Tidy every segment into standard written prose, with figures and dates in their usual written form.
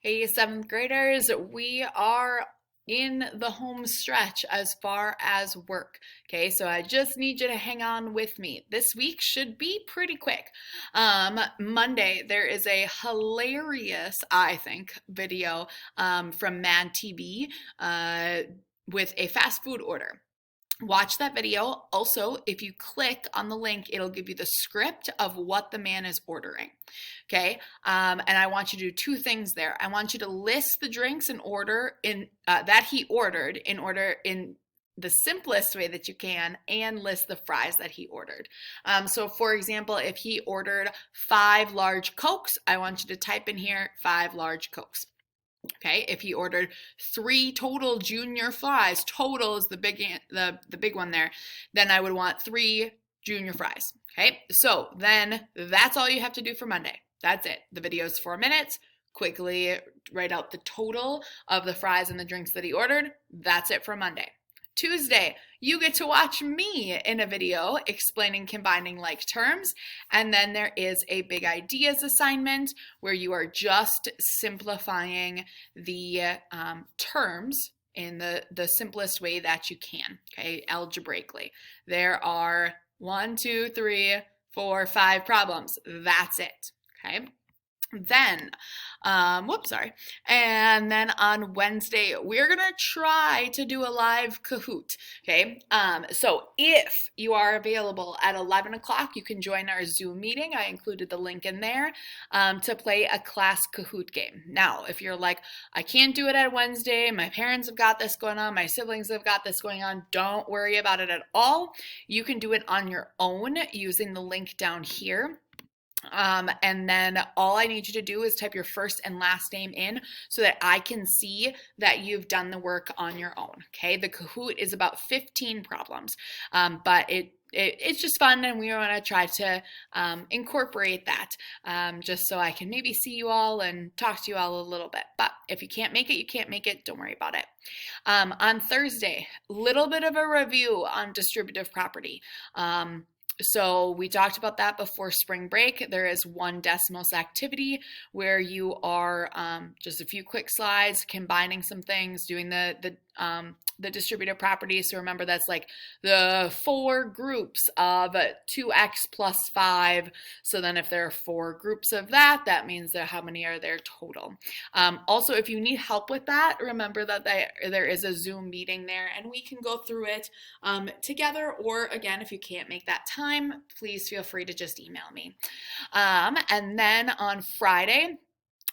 Hey, seventh graders, we are in the home stretch as far as work. Okay, so I just need you to hang on with me. This week should be pretty quick. Monday, there is a hilarious, I think, video from Mad TV with a fast food order. Watch that video. Also, if you click on the link, it'll give you the script of what the man is ordering. Okay, and I want you to do two things there. I want you to list the drinks in order in that he ordered in order in the simplest way that you can, and list the fries that he ordered. So, for example, if he ordered 5 large Cokes, I want you to type in here 5 large Cokes. Okay, if he ordered 3 total junior fries, total is the big one there, then I would want 3 junior fries. Okay, so then that's all you have to do for Monday. That's it. The video is 4 minutes. Quickly write out the total of the fries and the drinks that he ordered. That's it for Monday. Tuesday, you get to watch me in a video explaining combining like terms. And then there is a big ideas assignment where you are just simplifying the terms in the simplest way that you can, okay, algebraically. There are 1, 2, 3, 4, 5 problems. That's it, okay? Then, and then on Wednesday, we're gonna try to do a live Kahoot, okay? So if you are available at 11 o'clock, you can join our Zoom meeting. I included the link in there to play a class Kahoot game. Now, if you're like, I can't do it at Wednesday, my parents have got this going on, my siblings have got this going on, don't worry about it at all. You can do it on your own using the link down here. And then all I need you to do is type your first and last name in so that I can see that you've done the work on your own. Okay, the Kahoot is about 15 problems, but it's just fun, and we want to try to incorporate that just so I can maybe see you all and talk to you all a little bit. But if you can't make it, you can't make it. Don't worry about it. On Thursday, a little bit of a review on distributive property. So we talked about that before spring break. There is one Desmos activity where you are just a few quick slides, combining some things, doing the distributive property. So remember, that's like the 4 groups of 2x plus 5. So then if there are 4 groups of that, that means that how many are there total. Also, if you need help with that, remember that there is a Zoom meeting there, and we can go through it together. Or again, if you can't make that time, please feel free to just email me. And then on Friday,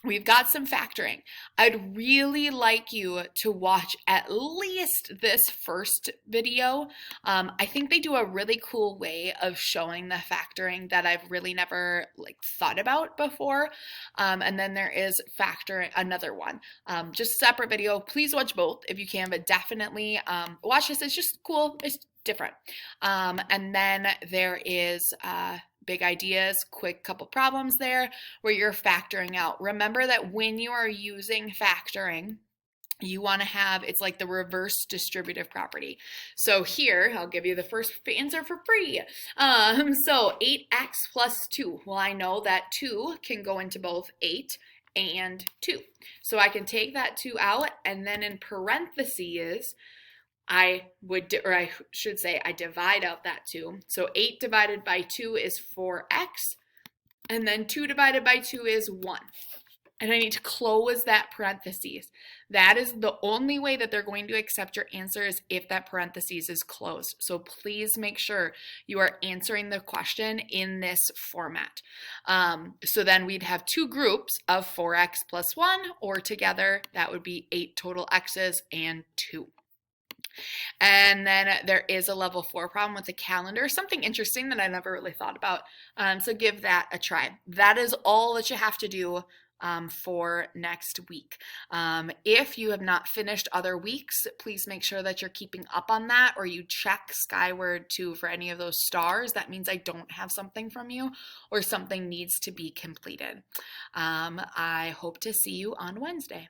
we've got some factoring. I'd really like you to watch at least this first video. I think they do a really cool way of showing the factoring that I've really never thought about before. And then there is another one, just separate video. Please watch both if you can, but definitely watch this. It's just cool. It's different. And then there is big ideas, quick couple problems there where you're factoring out. Remember that when you are using factoring, you want to have, it's like the reverse distributive property. So here, I'll give you the first answer for free. So 8x plus 2. Well, I know that 2 can go into both 8 and 2. So I can take that 2 out, and then in parentheses, I divide out that 2. So 8 divided by 2 is 4x, and then 2 divided by 2 is 1. And I need to close that parentheses. That is the only way that they're going to accept your answer, is if that parentheses is closed. So please make sure you are answering the question in this format. So then we'd have 2 groups of 4x plus 1, or together that would be 8 total x's and 2. And then there is a level 4 problem with the calendar, something interesting that I never really thought about. So give that a try. That is all that you have to do for next week. If you have not finished other weeks, please make sure that you're keeping up on that, or you check Skyward too for any of those stars. That means I don't have something from you, or something needs to be completed. I hope to see you on Wednesday.